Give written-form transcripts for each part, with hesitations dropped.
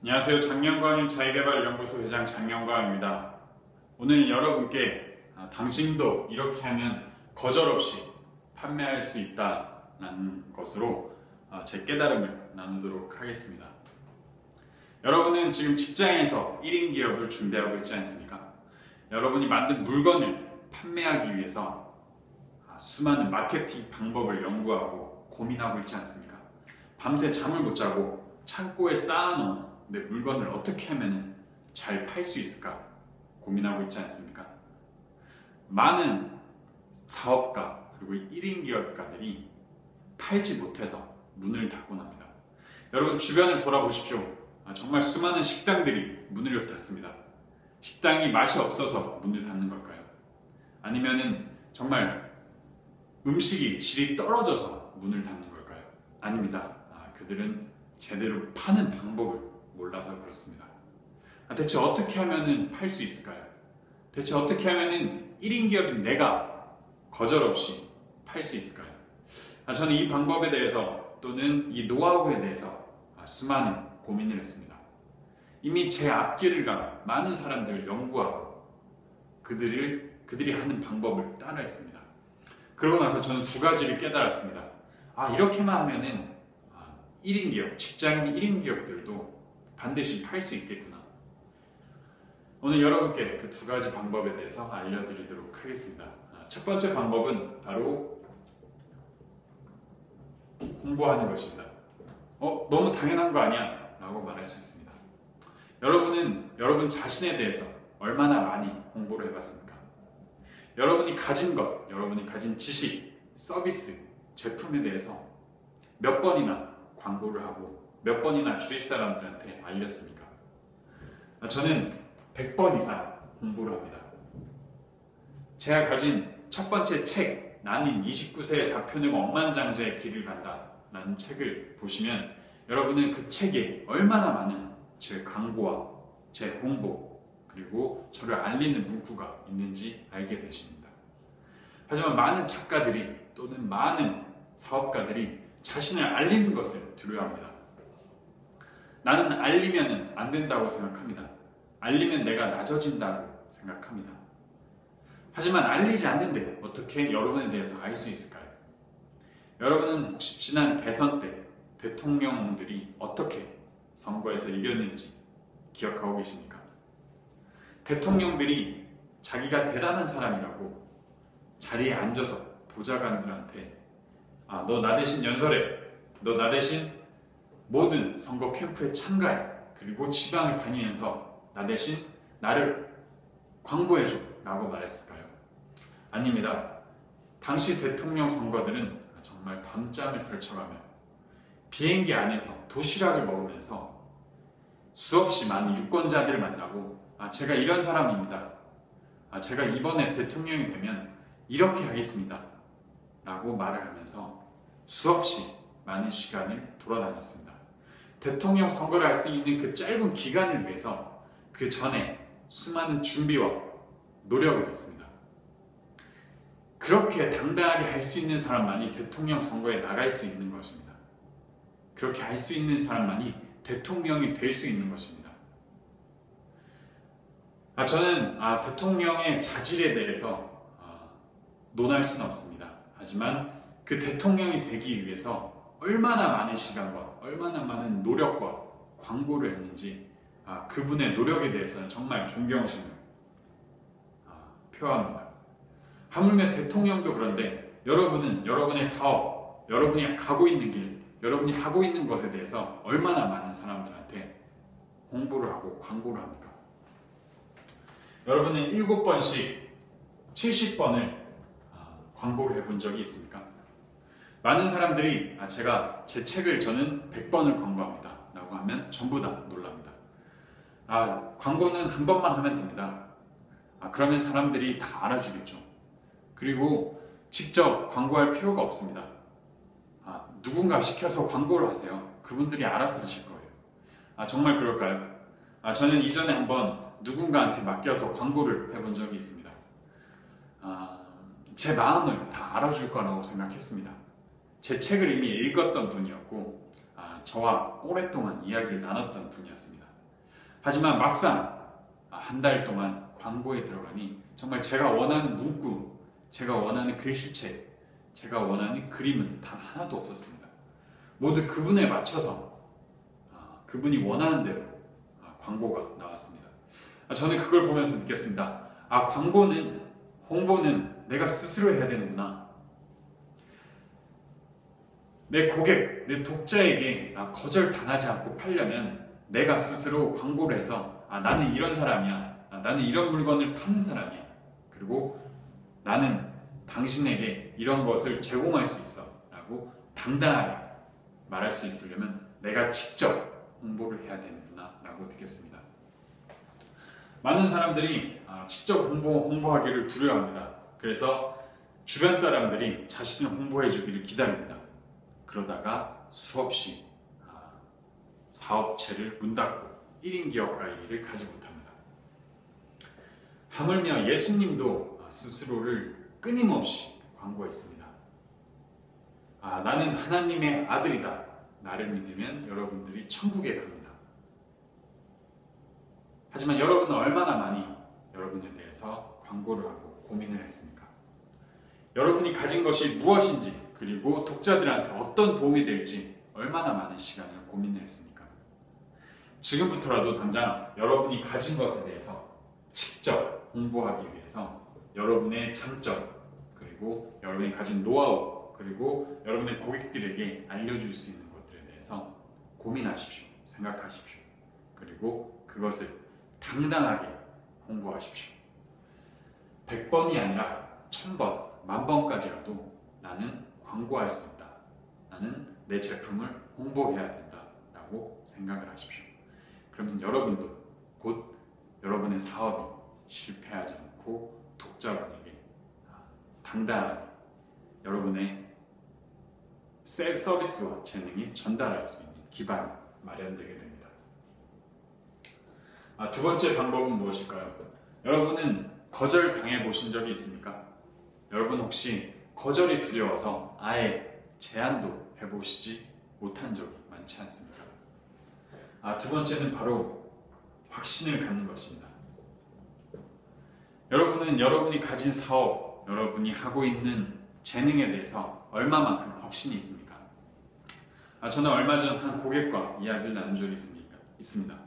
안녕하세요. 장영광인 자기개발연구소 회장 장영광입니다. 오늘 여러분께 당신도 이렇게 하면 거절없이 판매할 수 있다는 것으로 제 깨달음을 나누도록 하겠습니다. 여러분은 지금 직장에서 1인 기업을 준비하고 있지 않습니까? 여러분이 만든 물건을 판매하기 위해서 수많은 마케팅 방법을 연구하고 고민하고 있지 않습니까? 밤새 잠을 못 자고 창고에 쌓아놓은 내 물건을 어떻게 하면 잘 팔 수 있을까 고민하고 있지 않습니까? 많은 사업가 그리고 1인 기업가들이 팔지 못해서 문을 닫고 납니다. 여러분 주변을 돌아보십시오. 정말 수많은 식당들이 문을 닫습니다. 식당이 맛이 없어서 문을 닫는 걸까요? 아니면은 정말 음식이 질이 떨어져서 문을 닫는 걸까요? 아닙니다. 그들은 제대로 파는 방법을 몰라서 그렇습니다. 대체 어떻게 하면 팔 수 있을까요? 대체 어떻게 하면 1인 기업인 내가 거절없이 팔 수 있을까요? 저는 이 방법에 대해서 또는 이 노하우에 대해서 수많은 고민을 했습니다. 이미 제 앞길을 간 많은 사람들을 연구하고 그들이 하는 방법을 따라했습니다. 그러고 나서 저는 두 가지를 깨달았습니다. 이렇게만 하면은 1인 기업, 직장인 1인 기업들도 반드시 팔 수 있겠구나. 오늘 여러분께 그 두 가지 방법에 대해서 알려드리도록 하겠습니다. 첫 번째 방법은 바로 홍보하는 것입니다. 너무 당연한 거 아니야? 라고 말할 수 있습니다. 여러분은 여러분 자신에 대해서 얼마나 많이 홍보를 해봤습니까? 여러분이 가진 것, 여러분이 가진 지식, 서비스, 제품에 대해서 몇 번이나 광고를 하고 몇 번이나 주위 사람들한테 알렸습니까? 저는 100번 이상 홍보를 합니다. 제가 가진 첫 번째 책, 나는 29세의 4편의 억만장자의 길을 간다 라는 책을 보시면 여러분은 그 책에 얼마나 많은 제 광고와 제 홍보 그리고 저를 알리는 문구가 있는지 알게 되십니다. 하지만 많은 작가들이 또는 많은 사업가들이 자신을 알리는 것을 두려워합니다. 나는 알리면 안 된다고 생각합니다. 알리면 내가 낮아진다고 생각합니다. 하지만 알리지 않는데 어떻게 여러분에 대해서 알 수 있을까요? 여러분은 혹시 지난 대선 때 대통령들이 어떻게 선거에서 이겼는지 기억하고 계십니까? 대통령들이 자기가 대단한 사람이라고 자리에 앉아서 보좌관들한테 너 나 대신 연설해. 너 나 대신 모든 선거 캠프에 참가해. 그리고 지방을 다니면서 나 대신 나를 광고해줘 라고 말했을까요? 아닙니다. 당시 대통령 선거들은 정말 밤잠을 설쳐가며 비행기 안에서 도시락을 먹으면서 수없이 많은 유권자들을 만나고 제가 이런 사람입니다. 제가 이번에 대통령이 되면 이렇게 하겠습니다. 라고 말을 하면서 수없이 많은 시간을 돌아다녔습니다. 대통령 선거를 할 수 있는 그 짧은 기간을 위해서 그 전에 수많은 준비와 노력을 했습니다. 그렇게 당당하게 할 수 있는 사람만이 대통령 선거에 나갈 수 있는 것입니다. 그렇게 할 수 있는 사람만이 대통령이 될 수 있는 것입니다. 저는 대통령의 자질에 대해서 논할 수는 없습니다. 하지만 그 대통령이 되기 위해서 얼마나 많은 시간과 얼마나 많은 노력과 광고를 했는지 그분의 노력에 대해서는 정말 존경심을 표합니다. 하물며 대통령도 그런데 여러분은 여러분의 사업, 여러분이 가고 있는 길, 여러분이 하고 있는 것에 대해서 얼마나 많은 사람들한테 홍보를 하고 광고를 합니까? 여러분은 7번씩 70번을 광고를 해본 적이 있습니까? 많은 사람들이 제가 제 책을 저는 100번을 광고합니다 라고 하면 전부 다 놀랍니다. 광고는 한 번만 하면 됩니다. 그러면 사람들이 다 알아주겠죠. 그리고 직접 광고할 필요가 없습니다. 누군가 시켜서 광고를 하세요. 그분들이 알아서 하실 거예요. 정말 그럴까요? 저는 이전에 한번 누군가한테 맡겨서 광고를 해본 적이 있습니다. 제 마음을 다 알아줄 거라고 생각했습니다. 제 책을 이미 읽었던 분이었고 저와 오랫동안 이야기를 나눴던 분이었습니다. 하지만 막상 한 달 동안 광고에 들어가니 정말 제가 원하는 문구, 제가 원하는 글씨체, 제가 원하는 그림은 단 하나도 없었습니다. 모두 그분에 맞춰서 그분이 원하는 대로 광고가 나왔습니다. 저는 그걸 보면서 느꼈습니다. 광고는, 홍보는 내가 스스로 해야 되는구나. 내 고객, 내 독자에게 거절당하지 않고 팔려면 내가 스스로 광고를 해서 나는 이런 사람이야. 나는 이런 물건을 파는 사람이야. 그리고 나는 당신에게 이런 것을 제공할 수 있어. 라고 당당하게 말할 수 있으려면 내가 직접 홍보를 해야 되는구나 라고 느꼈습니다. 많은 사람들이 직접 홍보하기를 두려워합니다. 그래서 주변 사람들이 자신을 홍보해 주기를 기다립니다. 그러다가 수없이 사업체를 문 닫고 1인 기업가 일을 가지 못합니다. 하물며 예수님도 스스로를 끊임없이 광고했습니다. 나는 하나님의 아들이다. 나를 믿으면 여러분들이 천국에 갑니다. 하지만 여러분은 얼마나 많이 여러분에 대해서 광고를 하고 고민을 했습니까? 여러분이 가진 것이 무엇인지, 그리고 독자들한테 어떤 도움이 될지 얼마나 많은 시간을 고민을 했습니까? 지금부터라도 당장 여러분이 가진 것에 대해서 직접 홍보하기 위해서 여러분의 장점, 그리고 여러분이 가진 노하우, 그리고 여러분의 고객들에게 알려줄 수 있는 것들에 대해서 고민하십시오. 생각하십시오. 그리고 그것을 당당하게 홍보하십시오. 100번이 아니라 1000번, 10,000번까지라도 나는 광고할 수 있다. 나는 내 제품을 홍보해야 된다. 라고 생각을 하십시오. 그러면 여러분도 곧 여러분의 사업이 실패하지 않고 독자분에게 당당하게 여러분의 서비스와 재능이 전달할 수 있는 기반이 마련되게 됩니다. 두 번째 방법은 무엇일까요? 여러분은 거절 당해 보신 적이 있습니까? 여러분 혹시 거절이 두려워서 아예 제안도 해보시지 못한 적이 많지 않습니까? 두 번째는 바로 확신을 갖는 것입니다. 여러분은 여러분이 가진 사업, 여러분이 하고 있는 재능에 대해서 얼마만큼 확신이 있습니까? 저는 얼마 전 한 고객과 이야기를 나눈 적이 있습니다.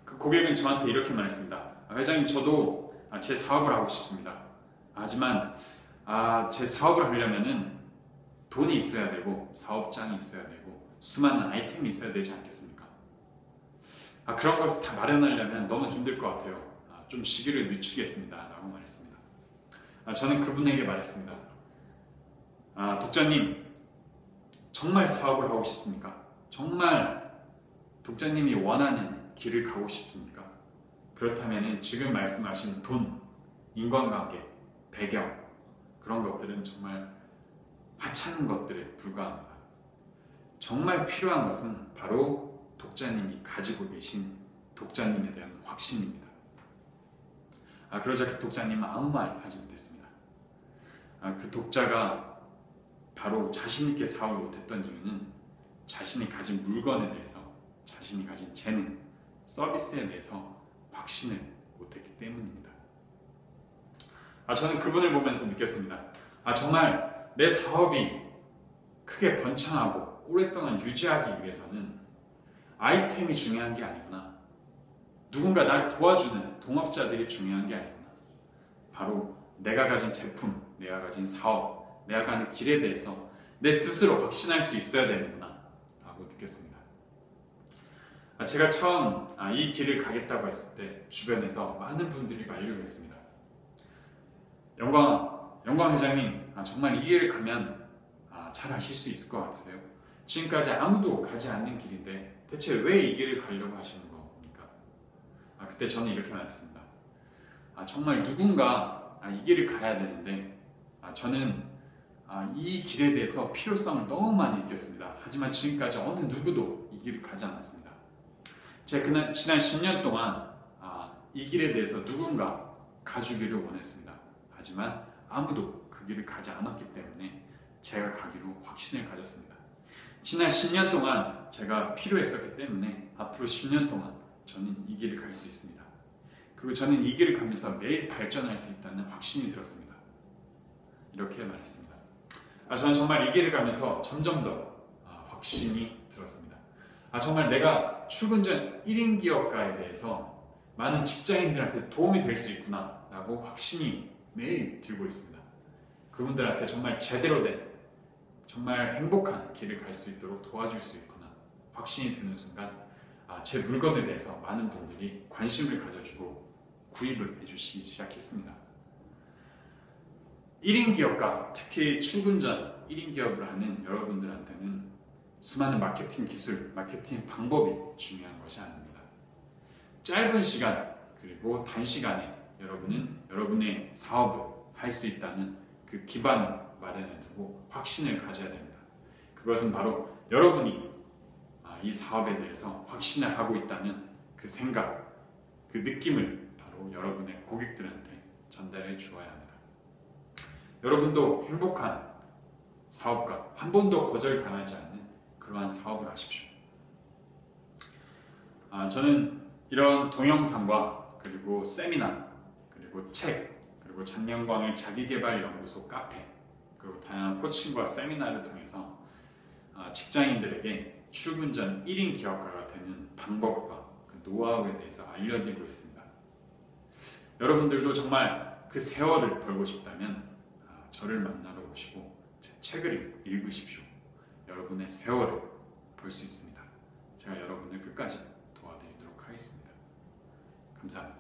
그 고객은 저한테 이렇게 말했습니다. 회장님, 저도 제 사업을 하고 싶습니다. 하지만 제 사업을 하려면은 돈이 있어야 되고 사업장이 있어야 되고 수많은 아이템이 있어야 되지 않겠습니까? 그런 것을 다 마련하려면 너무 힘들 것 같아요. 좀 시기를 늦추겠습니다. 라고 말했습니다. 저는 그분에게 말했습니다. 독자님, 정말 사업을 하고 싶습니까? 정말 독자님이 원하는 길을 가고 싶습니까? 그렇다면 지금 말씀하신 돈, 인간관계, 배경, 그런 것들은 정말 하찮은 것들에 불과합니다. 정말 필요한 것은 바로 독자님이 가지고 계신 독자님에 대한 확신입니다. 그러자 그 독자님은 아무 말 하지 못했습니다. 그 독자가 바로 자신있게 사업을 못했던 이유는 자신이 가진 물건에 대해서, 자신이 가진 재능, 서비스에 대해서 확신을 못했기 때문입니다. 저는 그분을 보면서 느꼈습니다. 정말 내 사업이 크게 번창하고 오랫동안 유지하기 위해서는 아이템이 중요한 게 아니구나. 누군가 나를 도와주는 동업자들이 중요한 게 아니구나. 바로 내가 가진 제품, 내가 가진 사업, 내가 가는 길에 대해서 내 스스로 확신할 수 있어야 되는구나 라고 느꼈습니다. 제가 처음 이 길을 가겠다고 했을 때 주변에서 많은 분들이 만류를 했습니다. 영광 회장님, 정말 이 길을 가면 잘 하실 수 있을 것 같으세요? 지금까지 아무도 가지 않는 길인데 대체 왜 이 길을 가려고 하시는 겁니까? 그때 저는 이렇게 말했습니다. 정말 누군가 이 길을 가야 되는데 저는 이 길에 대해서 필요성을 너무 많이 느꼈습니다. 하지만 지금까지 어느 누구도 이 길을 가지 않았습니다. 제가 지난 10년 동안 이 길에 대해서 누군가 가주기를 원했습니다. 하지만 아무도 그 길을 가지 않았기 때문에 제가 가기로 확신을 가졌습니다. 지난 10년 동안 제가 필요했었기 때문에 앞으로 10년 동안 저는 이 길을 갈 수 있습니다. 그리고 저는 이 길을 가면서 매일 발전할 수 있다는 확신이 들었습니다. 이렇게 말했습니다. 저는 정말 이 길을 가면서 점점 더 확신이 들었습니다. 정말 내가 출근 전 1인 기업가에 대해서 많은 직장인들한테 도움이 될 수 있구나 라고 확신이 매일 들고 있습니다. 그분들한테 정말 제대로 된 정말 행복한 길을 갈 수 있도록 도와줄 수 있구나 확신이 드는 순간 제 물건에 대해서 많은 분들이 관심을 가져주고 구입을 해주시기 시작했습니다. 1인 기업가, 특히 출근 전 1인 기업을 하는 여러분들한테는 수많은 마케팅 기술, 마케팅 방법이 중요한 것이 아닙니다. 짧은 시간 그리고 단시간에 여러분은 여러분의 사업을 할 수 있다는 그 기반을 마련해 두고 확신을 가져야 됩니다. 그것은 바로 여러분이 이 사업에 대해서 확신을 하고 있다는 그 생각, 그 느낌을 바로 여러분의 고객들한테 전달해 주어야 합니다. 여러분도 행복한 사업가, 한 번도 거절당하지 않는 그러한 사업을 하십시오. 저는 이런 동영상과 그리고 세미나, 그리고 책, 그리고 장영광의 자기개발연구소 카페, 그리고 다양한 코칭과 세미나를 통해서 직장인들에게 출근 전 1인 기업가가 되는 방법과 그 노하우에 대해서 알려드리고 있습니다. 여러분들도 정말 그 세월을 벌고 싶다면 저를 만나러 오시고 제 책을 읽으십시오. 여러분의 세월을 벌 수 있습니다. 제가 여러분을 끝까지 도와드리도록 하겠습니다. 감사합니다.